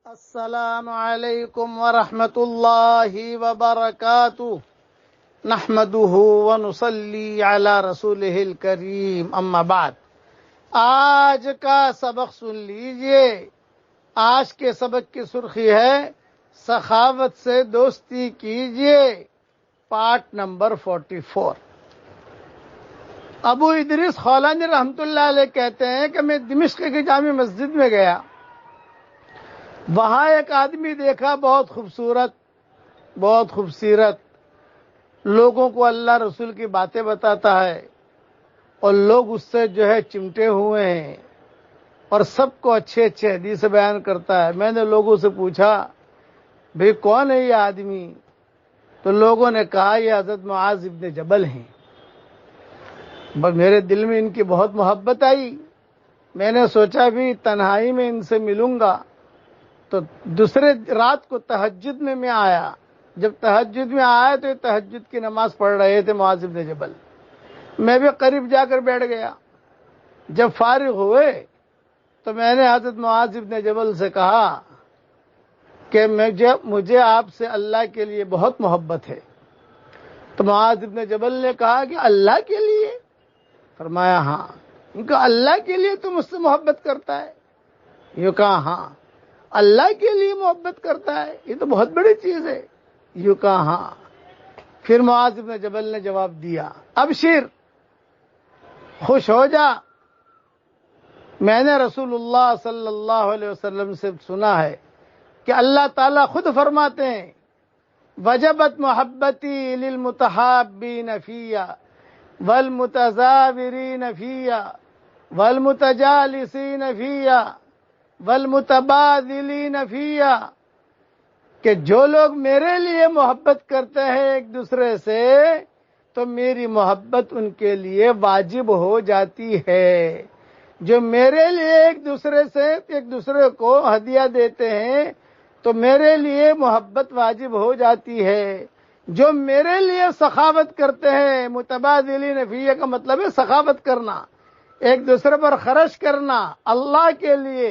السلام علیکم ورحمۃ اللہ وبرکاتہ نحمده ونصلی علی رسولہ الکریم اما بعد۔ آج کا سبق سن لیجئے۔ آج کے سبق کی سرخی ہے سخاوت سے دوستی کیجئے، پارٹ نمبر 44۔ ابو ادریس خولانی رحمۃ اللہ علیہ کہتے ہیں کہ میں دمشق کی جامع مسجد میں گیا، وہاں ایک آدمی دیکھا بہت خوبصورت، لوگوں کو اللہ رسول کی باتیں بتاتا ہے اور لوگ اس سے چمٹے ہوئے ہیں اور سب کو اچھے حدیث بیان کرتا ہے۔ میں نے لوگوں سے پوچھا بھئی کون ہے یہ آدمی؟ تو لوگوں نے کہا یہ حضرت معاذ ابن جبل ہیں۔ بس میرے دل میں ان کی بہت محبت آئی، میں نے سوچا بھی تنہائی میں ان سے ملوں گا۔ تو دوسرے رات کو تہجد میں آیا۔ جب تہجد میں آیا تو تہجد کی نماز پڑھ رہے تھے معاذ ابن جبل، میں بھی قریب جا کر بیٹھ گیا۔ جب فارغ ہوئے تو میں نے حضرت معاذ ابن جبل سے کہا کہ مجھے آپ سے اللہ کے لیے بہت محبت ہے۔ تو معاذ ابن جبل نے کہا کہ اللہ کے لیے؟ فرمایا ہاں۔ ان کا اللہ کے لیے تو مجھ سے محبت کرتا ہے؟ یہ کہا ہاں اللہ کے لیے محبت کرتا ہے، یہ تو بہت بڑی چیز ہے۔ یوں کہا ہاں۔ پھر معاذ ابن جبل نے جواب دیا ابشر، خوش ہو جا، میں نے رسول اللہ صلی اللہ علیہ وسلم سے سنا ہے کہ اللہ تعالیٰ خود فرماتے ہیں وجبت محبتی للمتحابین فیہ والمتزاورین فیہ والمتجالسین فیہ والمتبادلین فیہ، کہ جو لوگ میرے لیے محبت کرتے ہیں ایک دوسرے سے تو میری محبت ان کے لیے واجب ہو جاتی ہے۔ جو میرے لیے ایک دوسرے کو ہدیہ دیتے ہیں تو میرے لیے محبت واجب ہو جاتی ہے۔ جو میرے لیے سخاوت کرتے ہیں، متبادلین فیہ کا مطلب ہے سخاوت کرنا، ایک دوسرے پر خرچ کرنا اللہ کے لیے،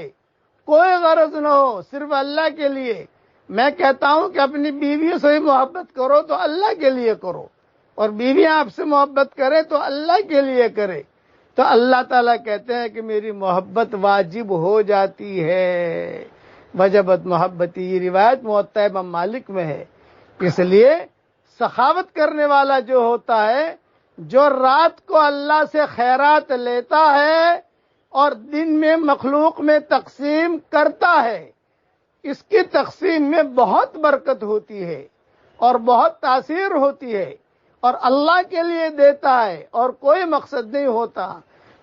کوئی غرض نہ ہو، صرف اللہ کے لیے۔ میں کہتا ہوں کہ اپنی بیویوں سے محبت کرو تو اللہ کے لیے کرو، اور بیویاں آپ سے محبت کرے تو اللہ کے لیے کرے، تو اللہ تعالیٰ کہتے ہیں کہ میری محبت واجب ہو جاتی ہے۔ وجبت محبتی، یہ روایت موطا امام مالک میں ہے۔ اس لیے سخاوت کرنے والا جو ہوتا ہے، جو رات کو اللہ سے خیرات لیتا ہے اور دن میں مخلوق میں تقسیم کرتا ہے، اس کی تقسیم میں بہت برکت ہوتی ہے اور بہت تاثیر ہوتی ہے، اور اللہ کے لیے دیتا ہے اور کوئی مقصد نہیں ہوتا،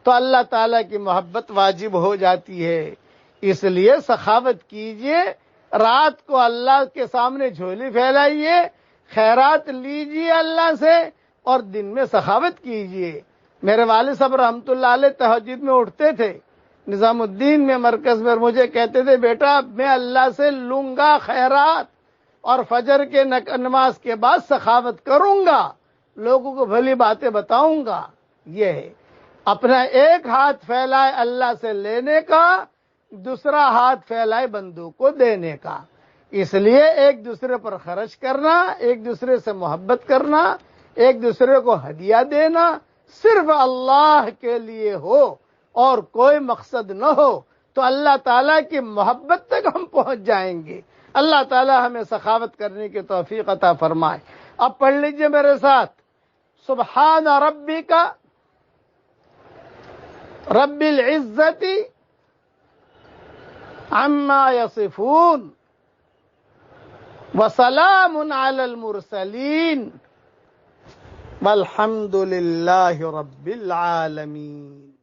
تو اللہ تعالیٰ کی محبت واجب ہو جاتی ہے۔ اس لیے سخاوت کیجئے، رات کو اللہ کے سامنے جھولی پھیلائیے، خیرات لیجئے اللہ سے، اور دن میں سخاوت کیجئے۔ میرے والد صاحب رحمۃ اللہ علیہ تہجد میں اٹھتے تھے نظام الدین میں مرکز میں، مجھے کہتے تھے بیٹا میں اللہ سے لوں گا خیرات اور فجر کے نماز کے بعد سخاوت کروں گا، لوگوں کو بھلی باتیں بتاؤں گا۔ یہ ہے اپنا ایک ہاتھ پھیلائے اللہ سے لینے کا، دوسرا ہاتھ پھیلائے بندوں کو دینے کا۔ اس لیے ایک دوسرے پر خرچ کرنا، ایک دوسرے سے محبت کرنا، ایک دوسرے کو ہدیہ دینا صرف اللہ کے لیے ہو اور کوئی مقصد نہ ہو تو اللہ تعالیٰ کی محبت تک ہم پہنچ جائیں گے۔ اللہ تعالیٰ ہمیں سخاوت کرنے کی توفیق عطا فرمائے۔ اب پڑھ لیجئے میرے ساتھ سبحان ربک رب العزت عما یصفون وسلام علی المرسلین والحمد للہ رب العالمین۔